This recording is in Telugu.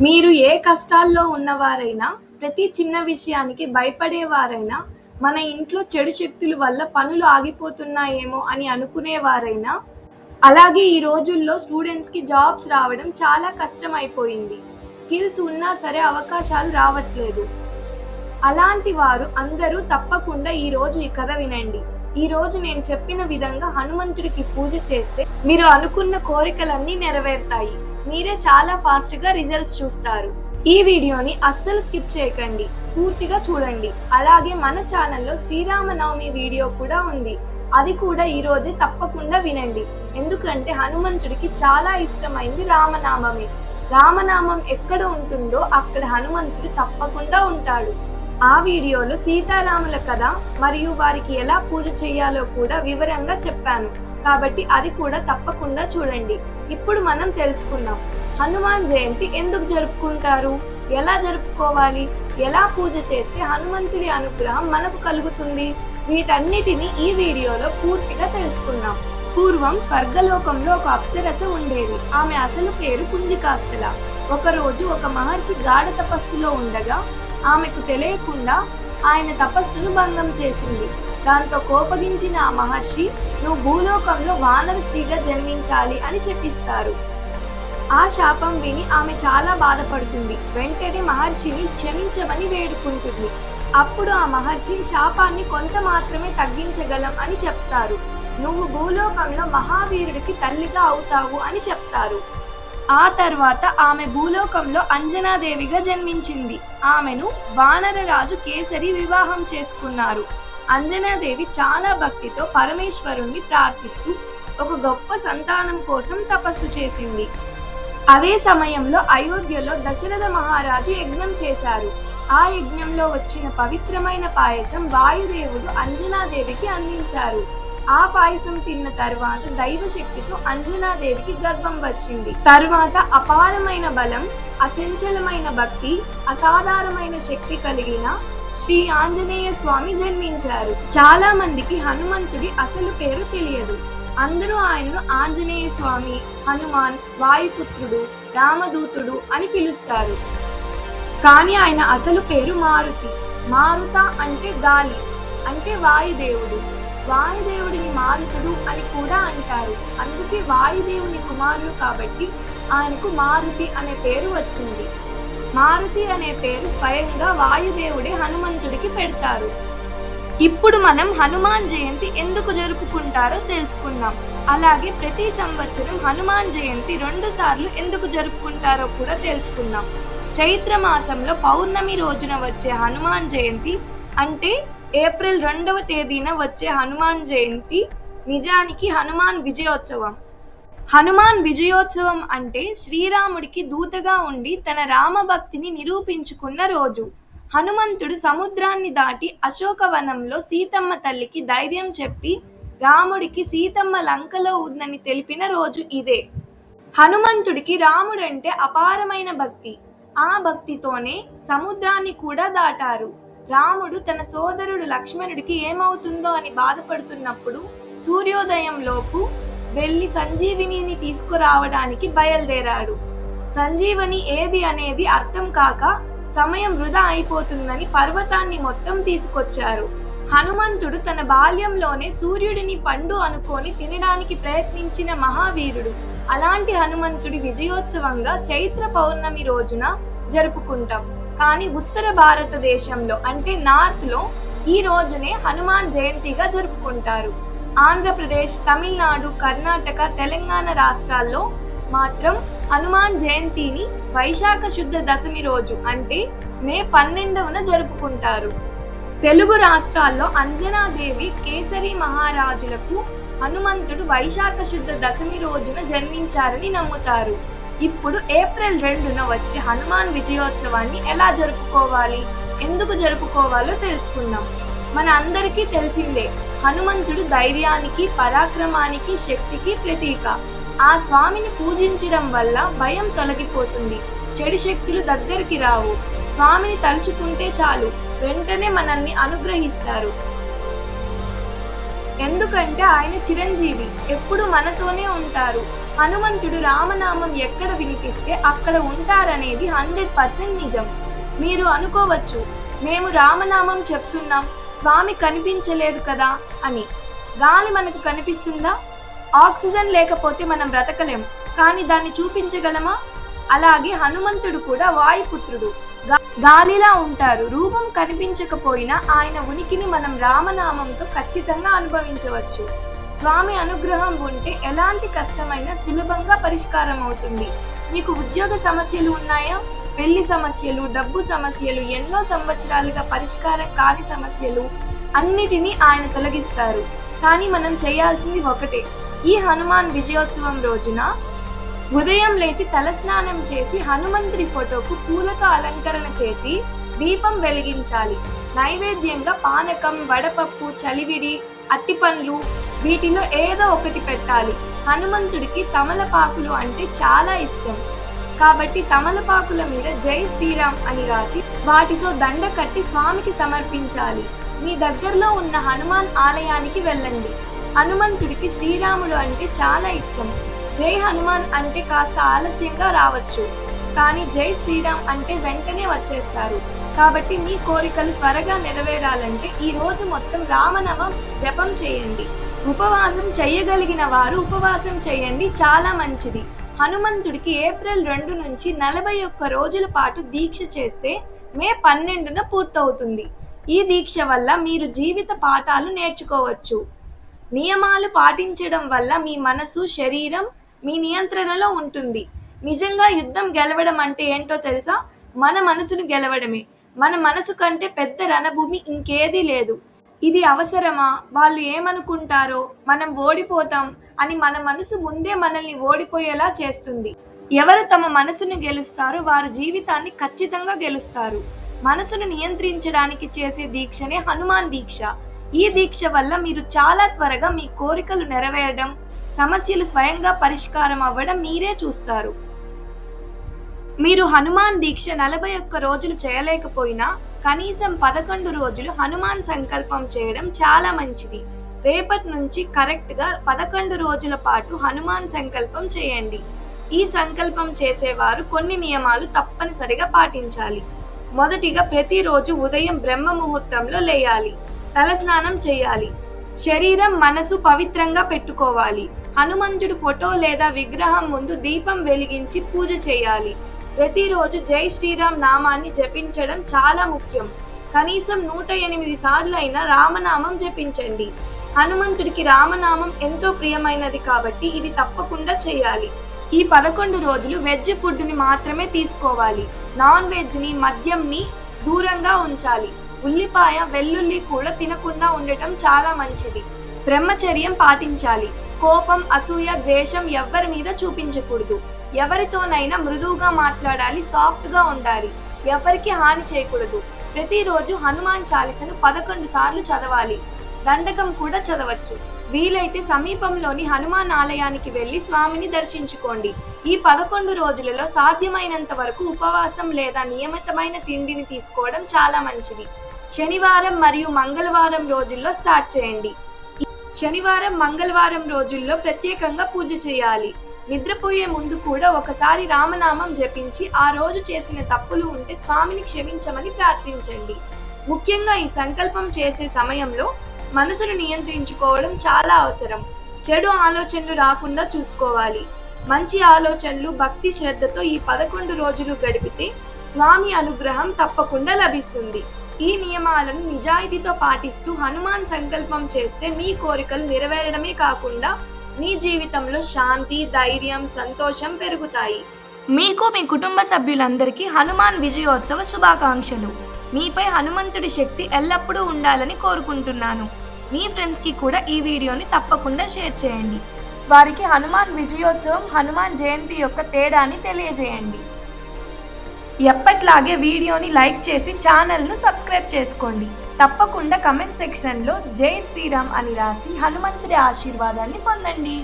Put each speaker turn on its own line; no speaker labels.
మీరు ఏ కష్టాల్లో ఉన్నవారైనా, ప్రతి చిన్న విషయానికి భయపడేవారైనా, మన ఇంట్లో చెడు శక్తుల వల్ల పనులు ఆగిపోతున్నాయేమో అని అనుకునేవారైనా, అలాగే ఈ రోజుల్లో స్టూడెంట్స్కి జాబ్స్ రావడం చాలా కష్టం అయిపోయింది. స్కిల్స్ ఉన్నా సరే అవకాశాలు రావట్లేదు. అలాంటి వారు అందరూ తప్పకుండా ఈ కథ వినండి. ఈ రోజు నేను చెప్పిన విధంగా హనుమంతుడికి పూజ చేస్తే మీరు అనుకున్న కోరికలన్నీ నెరవేరుతాయి. మీరే చాలా ఫాస్ట్ గా రిజల్ట్స్ చూస్తారు. ఈ వీడియోని అస్సలు స్కిప్ చేయకండి, పూర్తిగా చూడండి. అలాగే మన ఛానల్లో శ్రీరామనవమి వీడియో కూడా ఉంది, అది కూడా ఈ రోజే తప్పకుండా వినండి. ఎందుకంటే హనుమంతుడికి చాలా ఇష్టమైంది రామనామమే. రామనామం ఎక్కడ ఉంటుందో అక్కడ హనుమంతుడు తప్పకుండా ఉంటాడు. ఆ వీడియోలో సీతారాముల కథ మరియు వారికి ఎలా పూజ చేయాలో కూడా వివరంగా చెప్పాను, కాబట్టి అది కూడా తప్పకుండా చూడండి. ఇప్పుడు మనం తెలుసుకుందాం, హనుమాన్ జయంతి ఎందుకు జరుపుకుంటారు, ఎలా జరుపుకోవాలి, ఎలా పూజ చేస్తే హనుమంతుడి అనుగ్రహం మనకు కలుగుతుంది, వీటన్నిటిని ఈ వీడియోలో పూర్తిగా తెలుసుకుందాం. పూర్వం స్వర్గలోకంలో ఒక అప్సరస ఉండేది. ఆమె అసలు పేరు కుంజికాస్తల. ఒకరోజు ఒక మహర్షి గాఢ తపస్సులో ఉండగా ఆమెకు తెలియకుండా ఆయన తపస్సును భంగం చేసింది. దాంతో కోపగించిన ఆ మహర్షి, నువ్వు భూలోకంలో వానర స్త్రీగా జన్మించాలి అని శపిస్తారు. ఆ శాపం విని ఆమె చాలా బాధపడుతుంది. వెంటనే మహర్షిని క్షమించమని వేడుకుంటుంది. అప్పుడు ఆ మహర్షి శాపాన్ని కొంత మాత్రమే తగ్గించగలం అని చెప్తారు. నువ్వు భూలోకంలో మహావీరుడికి తల్లిగా అవుతావు అని చెప్తారు. ఆ తర్వాత ఆమె భూలోకంలో అంజనాదేవిగా జన్మించింది. ఆమెను వానర రాజు కేసరి వివాహం చేసుకున్నారు. అంజనాదేవి చాలా భక్తితో పరమేశ్వరుణ్ణి ప్రార్థిస్తూ ఒక గొప్ప సంతానం కోసం తపస్సు చేసింది. అదే సమయంలో అయోధ్యలో దశరథ మహారాజు యజ్ఞం చేశారు. ఆ యజ్ఞంలో వచ్చిన పవిత్రమైన పాయసం వాయుదేవుడు అంజనాదేవికి అందించారు. ఆ పాయసం తిన్న తర్వాత దైవశక్తితో అంజనాదేవికి గర్భం వచ్చింది. తర్వాత అపారమైన బలం, అచంచలమైన భక్తి, అసాధారణమైన శక్తి కలిగిన శ్రీ ఆంజనేయ స్వామి జన్మించారు. చాలా మందికి హనుమంతుడి అసలు పేరు తెలియదు. అందరూ ఆయన్ను ఆంజనేయ స్వామి, హనుమాన్, వాయుపుత్రుడు, రామదూతుడు అని పిలుస్తారు. కానీ ఆయన అసలు పేరు మారుతి. మారుత అంటే గాలి, అంటే వాయుదేవుడు. వాయుదేవుడిని మారుతుడు అని కూడా అంటారు. అందుకే వాయుదేవుని కుమారుడు కాబట్టి ఆయనకు మారుతి అనే పేరు వచ్చింది. మారుతి అనే పేరు స్వయంగా వాయుదేవుడే హనుమంతుడికి పెడతారు. ఇప్పుడు మనం హనుమాన్ జయంతి ఎందుకు జరుపుకుంటారో తెలుసుకుందాం. అలాగే ప్రతి సంవత్సరం హనుమాన్ జయంతి 2 సార్లు ఎందుకు జరుపుకుంటారో కూడా తెలుసుకుందాం. చైత్ర మాసంలో పౌర్ణమి రోజున వచ్చే హనుమాన్ జయంతి, అంటే ఏప్రిల్ 2వ తేదీన వచ్చే హనుమాన్ జయంతి నిజానికి హనుమాన్ విజయోత్సవం. హనుమాన్ విజయోత్సవం అంటే శ్రీరాముడికి దూతగా ఉండి తన రామభక్తిని నిరూపించుకున్న రోజు. హనుమంతుడు సముద్రాన్ని దాటి అశోకవనంలో సీతమ్మ తల్లికి ధైర్యం చెప్పి రాముడికి సీతమ్మ లంకలో ఉందని తెలిపిన రోజు ఇదే. హనుమంతుడికి రాముడంటే అపారమైన భక్తి. ఆ భక్తితోనే సముద్రాన్ని కూడా దాటారు. రాముడు తన సోదరుడు లక్ష్మణుడికి ఏమవుతుందో అని బాధపడుతున్నప్పుడు సూర్యోదయంలోపు వెళ్లి సంజీవిని తీసుకురావడానికి బయలుదేరాడు. సంజీవని ఏది అనేది అర్థం కాక సమయం వృధా అయిపోతుందని పర్వతాన్ని మొత్తం తీసుకొచ్చారు. హనుమంతుడు తన బాల్యంలోనే సూర్యుడిని పండు అనుకొని తినడానికి ప్రయత్నించిన మహావీరుడు. అలాంటి హనుమంతుడి విజయోత్సవంగా చైత్ర పౌర్ణమి రోజున జరుపుకుంటాం. కానీ ఉత్తర భారతదేశంలో అంటే నార్త్ లో ఈ రోజునే హనుమాన్ జయంతిగా జరుపుకుంటారు. ఆంధ్రప్రదేశ్, తమిళనాడు, కర్ణాటక, తెలంగాణ రాష్ట్రాల్లో మాత్రం హనుమాన్ జయంతిని వైశాఖ శుద్ధ దశమి రోజు అంటే మే 12న జరుపుకుంటారు. తెలుగు రాష్ట్రాల్లో అంజనాదేవి, కేసరి మహారాజులకు హనుమంతుడు వైశాఖ శుద్ధ దశమి రోజున జన్మించారని నమ్ముతారు. ఇప్పుడు ఏప్రిల్ 2న వచ్చే హనుమాన్ విజయోత్సవాన్ని ఎలా జరుపుకోవాలి, ఎందుకు జరుపుకోవాలో తెలుసుకుందాం. మన అందరికీ తెలిసిందే, హనుమంతుడు ధైర్యానికి, పరాక్రమానికి, శక్తికి ప్రతీక. ఆ స్వామిని పూజించడం వల్ల భయం తొలగిపోతుంది, చెడు శక్తులు దగ్గరికి రావు. స్వామిని తలుచుకుంటే చాలు, వెంటనే మనల్ని అనుగ్రహిస్తారు. ఎందుకంటే ఆయన చిరంజీవి, ఎప్పుడు మనతోనే ఉంటారు. హనుమంతుడు రామనామం ఎక్కడ వినిపిస్తే అక్కడ ఉంటారనేది 100% నిజం. మీరు అనుకోవచ్చు, మేము రామనామం చెప్తున్నాం, స్వామి కనిపించలేదు కదా అని. గాలి మనకు కనిపిస్తుందా? ఆక్సిజన్ లేకపోతే మనం బ్రతకలేం, కానీ దాన్ని చూపించగలమా? అలాగే హనుమంతుడు కూడా వాయుపుత్రుడు, గాలిలా ఉంటారు. రూపం కనిపించకపోయినా ఆయన ఉనికిని మనం రామనామంతో ఖచ్చితంగా అనుభవించవచ్చు. స్వామి అనుగ్రహం ఉంటే ఎలాంటి కష్టమైనా సులభంగా పరిష్కారం అవుతుంది. మీకు ఉద్యోగ సమస్యలు ఉన్నాయా? పెళ్లి సమస్యలు, డబ్బు సమస్యలు, ఎన్నో సంవత్సరాలుగా పరిష్కారం కాని సమస్యలు అన్నిటినీ ఆయన తొలగిస్తారు. కానీ మనం చేయాల్సింది ఒకటే. ఈ హనుమాన్ విజయోత్సవం రోజున ఉదయం లేచి తలస్నానం చేసి హనుమంతుడి ఫోటోకు పూలతో అలంకరణ చేసి దీపం వెలిగించాలి. నైవేద్యంగా పానకం, వడపప్పు, చలివిడి, అట్టిపండ్లు వీటిలో ఏదో ఒకటి పెట్టాలి. హనుమంతుడికి తమలపాకులు అంటే చాలా ఇష్టం కాబట్టి తమలపాకుల మీద జై శ్రీరామ్ అని రాసి వాటితో దండ కట్టి స్వామికి సమర్పించాలి. మీ దగ్గరలో ఉన్న హనుమాన్ ఆలయానికి వెళ్ళండి. హనుమంతుడికి శ్రీరాముడు అంటే చాలా ఇష్టం. జై హనుమాన్ అంటే కాస్త ఆలస్యంగా రావచ్చు, కానీ జై శ్రీరామ్ అంటే వెంటనే వచ్చేస్తారు. కాబట్టి మీ కోరికలు త్వరగా నెరవేరాలంటే ఈ రోజు మొత్తం రామనామం జపం చేయండి. ఉపవాసం చేయగలిగిన వారు ఉపవాసం చేయండి, చాలా మంచిది. హనుమంతుడికి ఏప్రిల్ 2 నుంచి 41 రోజుల పాటు దీక్ష చేస్తే మే 12న పూర్తవుతుంది. ఈ దీక్ష వల్ల మీరు జీవిత పాఠాలు నేర్చుకోవచ్చు. నియమాలు పాటించడం వల్ల మీ మనసు, శరీరం మీ నియంత్రణలో ఉంటుంది. నిజంగా యుద్ధం గెలవడం అంటే ఏంటో తెలుసా? మన మనసును గెలవడమే. మన మనసు కంటే పెద్ద రణభూమి ఇంకేదీ లేదు. ఇది అవసరమా? వాళ్ళు ఏమనుకుంటారో, మనం ఓడిపోతాం అని మన మనసు ముందే మనల్ని ఓడిపోయేలా చేస్తుంది. ఎవరు తమ మనసును గెలుస్తారో వారు జీవితాన్ని ఖచ్చితంగా గెలుస్తారు. మనసును నియంత్రించడానికి చేసే దీక్షనే హనుమాన్ దీక్ష. ఈ దీక్ష వల్ల మీరు చాలా త్వరగా మీ కోరికలు నెరవేరడం, సమస్యలు స్వయంగా పరిష్కారం అవ్వడం మీరే చూస్తారు. మీరు హనుమాన్ దీక్ష 41 రోజులు చేయలేకపోయినా కనీసం 11 రోజులు హనుమాన్ సంకల్పం చేయడం చాలా మంచిది. రేపటి నుంచి కరెక్ట్గా 11 రోజుల పాటు హనుమాన్ సంకల్పం చేయండి. ఈ సంకల్పం చేసేవారు కొన్ని నియమాలు తప్పనిసరిగా పాటించాలి. మొదటిగా ప్రతిరోజు ఉదయం బ్రహ్మ ముహూర్తంలో లేయాలి. తలస్నానం చేయాలి. శరీరం, మనసు పవిత్రంగా పెట్టుకోవాలి. హనుమంతుడి ఫోటో లేదా విగ్రహం ముందు దీపం వెలిగించి పూజ చేయాలి. ప్రతిరోజు జై శ్రీరామ్ నామాన్ని జపించడం చాలా ముఖ్యం. కనీసం 108 సార్లు అయినా రామనామం జపించండి. హనుమంతుడికి రామనామం ఎంతో ప్రియమైనది కాబట్టి ఇది తప్పకుండా చేయాలి. ఈ 11 రోజులు వెజ్ ఫుడ్ని మాత్రమే తీసుకోవాలి. నాన్ వెజ్ని, మద్యంని దూరంగా ఉంచాలి. ఉల్లిపాయ, వెల్లుల్లి కూడా తినకుండా ఉండటం చాలా మంచిది. బ్రహ్మచర్యం పాటించాలి. కోపం, అసూయ, ద్వేషం ఎవ్వరి మీద చూపించకూడదు. ఎవరితోనైనా మృదువుగా మాట్లాడాలి, సాఫ్ట్గా ఉండాలి. ఎవరికి హాని చేయకూడదు. ప్రతిరోజు హనుమాన్ చాలీసను 11 సార్లు చదవాలి. దండకం కూడా చదవచ్చు. వీలైతే సమీపంలోని హనుమాన్ ఆలయానికి వెళ్లి స్వామిని దర్శించుకోండి. ఈ 11 రోజులలో సాధ్యమైనంత వరకు ఉపవాసం లేదా నియమితమైన తిండిని తీసుకోవడం చాలా మంచిది. శనివారం మరియు మంగళవారం రోజుల్లో స్టార్ట్ చేయండి. శనివారం, మంగళవారం రోజుల్లో ప్రత్యేకంగా పూజ చేయాలి. నిద్రపోయే ముందు కూడా ఒకసారి రామనామం జపించి ఆ రోజు చేసిన తప్పులు ఉంటే స్వామిని క్షమించమని ప్రార్థించండి. ముఖ్యంగా ఈ సంకల్పం చేసే సమయంలో మనసును నియంత్రించుకోవడం చాలా అవసరం. చెడు ఆలోచనలు రాకుండా చూసుకోవాలి. మంచి ఆలోచనలు, భక్తి, శ్రద్ధతో ఈ 11 రోజులు గడిపితే స్వామి అనుగ్రహం తప్పకుండా లభిస్తుంది. ఈ నియమాలను నిజాయితీతో పాటిస్తూ హనుమాన్ సంకల్పం చేస్తే మీ కోరికలు నెరవేరడమే కాకుండా మీ జీవితంలో శాంతి, ధైర్యం, సంతోషం పెరుగుతాయి. మీకు, మీ కుటుంబ సభ్యులందరికీ హనుమాన్ విజయోత్సవ శుభాకాంక్షలు. మీపై హనుమంతుడి శక్తి ఎల్లప్పుడూ ఉండాలని కోరుకుంటున్నాను. మీ ఫ్రెండ్స్కి కూడా ఈ వీడియోని తప్పకుండా షేర్ చేయండి. వారికి హనుమాన్ విజయోత్సవం, హనుమాన్ జయంతి యొక్క తేడాని తెలియజేయండి. ఎప్పట్లాగే వీడియోని లైక్ చేసి ఛానల్ను సబ్స్క్రైబ్ చేసుకోండి. తప్పకుండా కమెంట్ సెక్షన్లో జై శ్రీరామ్ అని రాసి హనుమంతుడి ఆశీర్వాదాన్ని పొందండి.